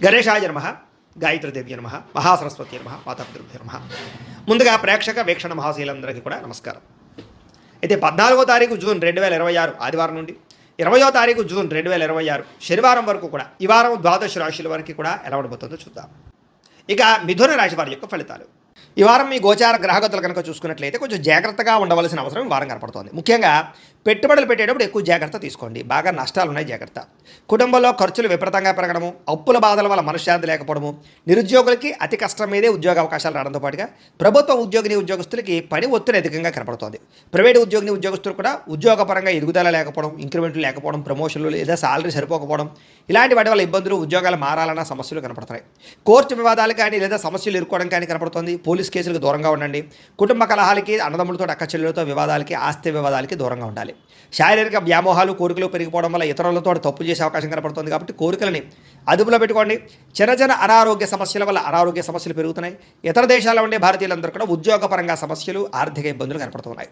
గణేశాయ నమః, గాయత్రీదేవ్య నమః, మహాసరస్వతి నమః, మాతాపితృభ్యో నమః. ముందుగా ప్రేక్షక వీక్షణ మహాశీలందరికీ కూడా నమస్కారం. అయితే 14వ తారీఖు జూన్ 2026 ఆదివారం నుండి 20వ తారీఖు జూన్ 2026 శనివారం వరకు కూడా ఈ వారం ద్వాదశ రాశుల వరకు కూడా ఎలా ఉండబోతుందో చూద్దాం. ఇక మిథున రాశి వారి యొక్క ఫలితాలు. ఈ వారం మీ గోచార గ్రహగతులు కనుక చూసుకున్నట్లయితే కొంచెం జాగ్రత్తగా ఉండవలసిన అవసరం ఈ వారం కనపడుతోంది. ముఖ్యంగా పెట్టుబడులు పెట్టేటప్పుడు ఎక్కువ జాగ్రత్త తీసుకోండి. బాగా నష్టాలు ఉన్నాయి, జాగ్రత్త. కుటుంబంలో ఖర్చులు విపరీతంగా పెరగడము, అప్పుల బాధల వల్ల మనశ్శాంతి లేకపోవడము, నిరుద్యోగులకి అతి కష్టం మీదే ఉద్యోగ అవకాశాలు రావడంతో పాటుగా ప్రభుత్వ ఉద్యోగస్తులకి పని ఒత్తిడి అధికంగా కనపడుతోంది. ప్రైవేటు ఉద్యోగస్తులు కూడా ఉద్యోగపరంగా ఎదుగుదల లేకపోవడం, ఇంక్రిమెంట్లు లేకపోవడం, ప్రమోషన్లు లేదా సాలరీ సరిపోకపోవడం, ఇలాంటి వాటి వల్ల ఇబ్బందులు, ఉద్యోగాలు మారాలన్న సమస్యలు కనపడుతున్నాయి. కోర్టు వివాదాలు కానీ లేదా సమస్యలు ఎదుర్కోవడం కానీ కనపడుతోంది. పోలీస్ కేసులకు దూరంగా ఉండండి. కుటుంబ కలహాలకి, అన్నదమ్ములతో అక్కచెల్లెలతో వివాదాలకి, ఆస్తి వివాదాలకి దూరంగా ఉండాలి. శారీరక వ్యామోహాలు, కోరికలు పెరిగిపోవడం వల్ల ఇతరులతో తప్పు చేసే అవకాశం కనపడుతుంది. కాబట్టి కోరికలని అదుపులో పెట్టుకోండి. చిన్న అనారోగ్య సమస్యల వల్ల అనారోగ్య సమస్యలు పెరుగుతున్నాయి. ఇతర దేశాల్లో ఉండే భారతీయులందరూ కూడా ఉద్యోగపరంగా సమస్యలు, ఆర్థిక ఇబ్బందులు కనపడుతున్నాయి.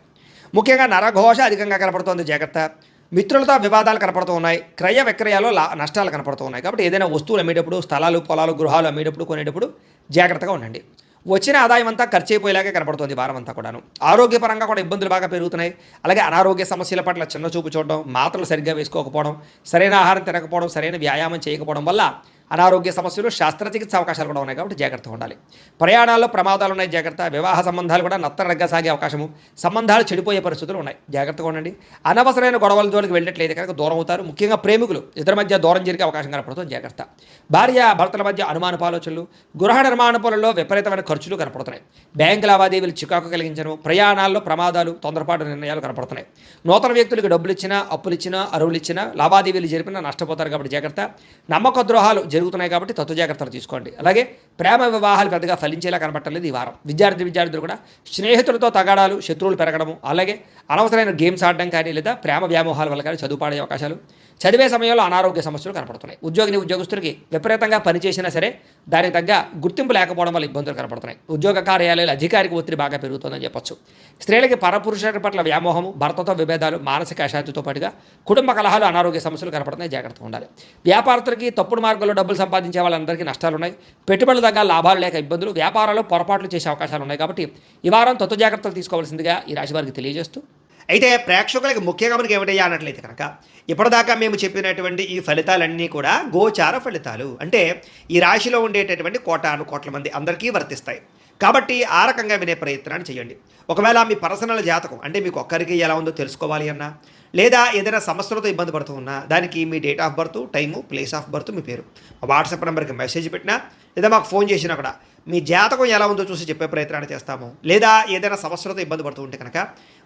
ముఖ్యంగా నరఘోష అధికంగా కనపడుతోంది, జాగ్రత్త. మిత్రులతో వివాదాలు కనపడుతూ ఉన్నాయి. క్రయ విక్రయాల్లో నష్టాలు కనపడుతూ ఉన్నాయి. కాబట్టి ఏదైనా వస్తువులు అమ్మేటప్పుడు, స్థలాలు, పొలాలు, గృహాలు అమ్మేటప్పుడు, కొనేటప్పుడు జాగ్రత్తగా ఉండండి. వచ్చిన ఆదాయం అంతా ఖర్చు అయిపోయేలాగే కనపడుతుంది వారం అంతా కూడాను. ఆరోగ్యపరంగా కూడా ఇబ్బందులు బాగా పెరుగుతున్నాయి. అలాగే అనారోగ్య సమస్యల పట్ల చిన్న చూపు చూడడం, మాత్రలు సరిగ్గా వేసుకోకపోవడం, సరైన ఆహారం తినకపోవడం, సరైన వ్యాయామం చేయకపోవడం వల్ల అనారోగ్య సమస్యలు, శస్త్రచికిత్స అవకాశాలు కూడా ఉన్నాయి. కాబట్టి జాగ్రత్తగా ఉండాలి. ప్రయాణాల్లో ప్రమాదాలు ఉన్నాయి, జాగ్రత్త. వివాహ సంబంధాలు కూడా నత్తనడగ్గా సాగే అవకాశము, సంబంధాలు చెడిపోయే పరిస్థితులు ఉన్నాయి, జాగ్రత్తగా ఉండండి. అనవసరమైన గొడవల జోలికి వెళ్ళట్లేదు కనుక దూరం అవుతారు. ముఖ్యంగా ప్రేమికులు ఇద్దరి మధ్య దూరం జరిగే అవకాశం కనపడుతుంది, జాగ్రత్త. భార్య భర్తల మధ్య అనుమానపు ఆలోచనలు, గృహ నిర్మాణ పనుల్లో విపరీతమైన ఖర్చులు కనపడుతున్నాయి. బ్యాంకు లావాదేవీలు చికాకు కలిగించడం, ప్రయాణాల్లో ప్రమాదాలు, తొందరపాటు నిర్ణయాలు కనపడుతున్నాయి. నూతన వ్యక్తులకు డబ్బులు ఇచ్చినా, అప్పులు ఇచ్చినా, అరువులు ఇచ్చినా, లావాదేవీలు జరిపినా నష్టపోతారు. కాబట్టి జాగ్రత్త. నమ్మక ద్రోహాలు జరుగుతున్నాయి కాబట్టి తత్వ జాగ్రత్తలు తీసుకోండి. అలాగే ప్రేమ వివాహాలు పెద్దగా ఫలించేలా కనపట్టలేదు ఈ వారం. విద్యార్థులు కూడా స్నేహితులతో తగాడాలు, శత్రువులు పెరగడము, అలాగే అనవసరమైన గేమ్స్ ఆడడం కానీ లేదా ప్రేమ వ్యామోహాల వల్ల కానీ చదువు పాడే అవకాశాలు, చదివే సమయంలో అనారోగ్య సమస్యలు కనపడుతున్నాయి. ఉద్యోగస్తులకి విపరీతంగా పనిచేసినా సరే దానికి తగ్గ గుర్తింపు లేకపోవడం వల్ల ఇబ్బందులు కనపడుతున్నాయి. ఉద్యోగ కార్యాలయాలు అధికారిక ఒత్తిడి బాగా పెరుగుతుందని చెప్పొచ్చు. స్త్రీలకి పరపురుషుల పట్ల వ్యామోహము, భర్తతో విభేదాలు, మానసిక అశాంతితో పాటుగా కుటుంబ కలహాలు, అనారోగ్య సమస్యలు కనపడుతున్నాయి, జాగ్రత్తగా ఉండాలి. వ్యాపారస్తులకి తప్పుడు మార్గంలో డబ్బులు సంపాదించే వాళ్ళందరికీ నష్టాలు ఉన్నాయి. పెట్టుబడుల దగ్గర లాభాలు లేక ఇబ్బందులు, వ్యాపారాలు పొరపాట్లు చేసే అవకాశాలు ఉన్నాయి. కాబట్టి ఈ వారం తత్వ జాగ్రత్తలు తీసుకోవాల్సిందిగా ఈ రాశి వారికి తెలియజేస్తూ, అయితే ప్రేక్షకులకి ముఖ్యంగా మనకి ఏమిటయ్యా అన్నట్లయితే కనుక ఇప్పటిదాకా మేము చెప్పినటువంటి ఈ ఫలితాలన్నీ కూడా గోచార ఫలితాలు. అంటే ఈ రాశిలో ఉండేటటువంటి కోట్ల మంది అందరికీ వర్తిస్తాయి. కాబట్టి ఆ రకంగా వినే ప్రయత్నాన్ని చేయండి. ఒకవేళ మీ పర్సనల్ జాతకం అంటే మీకు ఒక్కరికి ఎలా ఉందో తెలుసుకోవాలి అన్నా, లేదా ఏదైనా సమస్యలతో ఇబ్బంది పడుతూ ఉన్నా దానికి మీ date of birth, time, place of birth, మీ పేరు మా వాట్సాప్ నెంబర్కి మెసేజ్ పెట్టినా లేదా మాకు ఫోన్ చేసినా కూడా మీ జాతకం ఎలా ఉందో చూసి చెప్పే ప్రయత్నాన్ని చేస్తాము. లేదా ఏదైనా సమస్యలతో ఇబ్బంది పడుతూ ఉంటే కనుక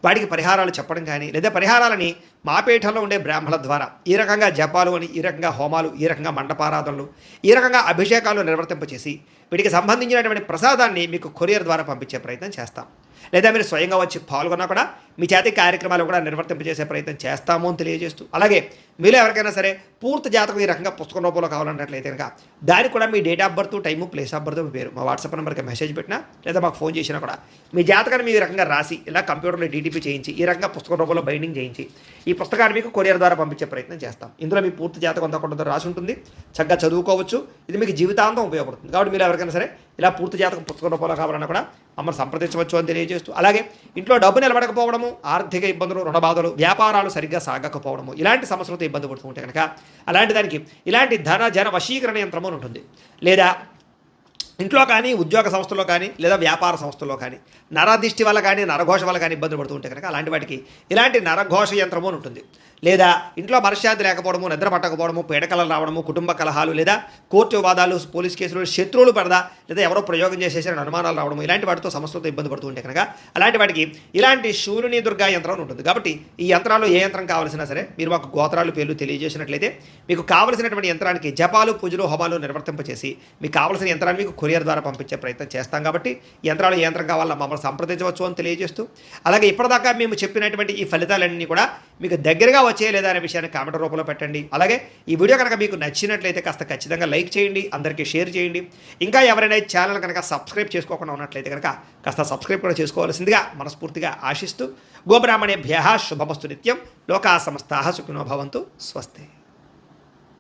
వాటికి పరిహారాలు చెప్పడం కానీ, లేదా పరిహారాలని మా పీఠంలో ఉండే బ్రాహ్మణుల ద్వారా ఈ రకంగా జపాలు అని, ఈ రకంగా హోమాలు, ఈ రకంగా మండపారాధనలు, ఈ రకంగా అభిషేకాలు నిర్వర్తింపచేసి వీటికి సంబంధించినటువంటి ప్రసాదాన్ని మీకు కొరియర్ ద్వారా పంపించే ప్రయత్నం చేస్తాం. లేదా మీరు స్వయంగా వచ్చి పాల్గొన్నా కూడా మీ చేతి కార్యక్రమాలు కూడా నిర్వర్తింపజేసే ప్రయత్నం చేస్తాము అని తెలియజేస్తూ, అలాగే మీలో ఎవరికైనా సరే పూర్తి జాతకం ఈ రకంగా పుస్తకం రూపంలో కావాలన్నట్లయితే కనుక దానికి కూడా మీ date of birth, time, place of birth, మీ పేరు మా వాట్సాప్ నెంబర్కి మెసేజ్ పెట్టినా లేదా మాకు ఫోన్ చేసినా కూడా మీ జాతకాన్ని మీ రకంగా రాసి ఇలా కంప్యూటర్లో డీటీపీ చేయించి ఈ రకంగా పుస్తకం రూపంలో బైండింగ్ చేయించి ఈ పుస్తకాన్ని మీకు కొరియర్ ద్వారా పంపించే ప్రయత్నం చేస్తాం. ఇందులో మీ పూర్తి జాతకం అంతా కూడా రాసి ఉంటుంది, చక్కగా చదువుకోవచ్చు. ఇది మీకు జీవితాంతం ఉపయోగపడుతుంది. కాబట్టి మీరు ఎవరికైనా సరే ఇలా పూర్తి జాతకం పుస్తకం రూపంలో కావాలన్నా కూడా మమ్మల్ని సంప్రదించవచ్చు అని తెలియజేస్తూ, అలాగే ఇంట్లో డబ్బు నిలబడకపోవడము, ఆర్థిక ఇబ్బందులు, రుణబాధలు, వ్యాపారాలు సరిగ్గా సాగకపోవడము, ఇలాంటి సమస్యలతో ఇబ్బంది పడుతూ ఉంటే కనుక అలాంటి దానికి ఇలాంటి జన వశీకరణ యంత్రము ఉంటుంది. లేదా ఇంట్లో కానీ, ఉద్యోగ సంస్థల్లో కానీ, లేదా వ్యాపార సంస్థల్లో కానీ నరదిష్టి వల్ల కానీ, నరఘోష వల్ల కానీ ఇబ్బందులు పడుతూ ఉంటే కనుక అలాంటి వాటికి ఇలాంటి నరఘోష యంత్రము అని ఉంటుంది. లేదా ఇంట్లో మనశ్శాంతి లేకపోవడము, నిద్ర పట్టకపోవడము, పీడకలలు రావడము, కుటుంబ కలహాలు, లేదా కోర్టు వివాదాలు, పోలీస్ కేసులు, శత్రువులు పడదా, లేదా ఎవరో ప్రయోగం చేసేసిన అనుమానాలు రావడము, ఇలాంటి వాటితో సమస్యలతో ఇబ్బంది పడుతూ ఉంటే కనుక అలాంటి వాటికి ఇలాంటి శూలిని దుర్గా యంత్రం ఉంటుంది. కాబట్టి ఈ యంత్రాలు ఏ యంత్రం కావాల్సినా సరే మీరు మాకు గోత్రాలు, పేర్లు తెలియజేసినట్లయితే మీకు కావలసినటువంటి యంత్రానికి జపాలు, పూజలు, హోమాలు నిర్వర్తింపచేసి మీకు కావలసిన యంత్రాన్ని మీకు కొరియర్ ద్వారా పంపించే ప్రయత్నం చేస్తాం. కాబట్టి యంత్రాలు ఏ యంత్రం కావాలన్నా మమ్మల్ని సంప్రదించవచ్చు అని తెలియజేస్తూ, అలాగే ఇప్పటిదాకా మేము చెప్పినటువంటి ఈ ఫలితాలన్నీ కూడా మీకు దగ్గరగా వచ్చే లేదా అనే విషయాన్ని కామెంట్ రూపంలో పెట్టండి. అలాగే ఈ వీడియో కనుక మీకు నచ్చినట్లయితే కాస్త ఖచ్చితంగా లైక్ చేయండి, అందరికీ షేర్ చేయండి. ఇంకా ఎవరైనా ఛానల్ కనుక సబ్స్క్రైబ్ చేసుకోకుండా ఉన్నట్లయితే కనుక కాస్త సబ్స్క్రైబ్ కూడా చేసుకోవాల్సిందిగా మనస్ఫూర్తిగా ఆశిస్తూ, గోబ్రాహ్మణేభ్యః శుభమస్తు నిత్యం, లోకా సమస్తాః సుఖినో భవంతు, స్వస్తి.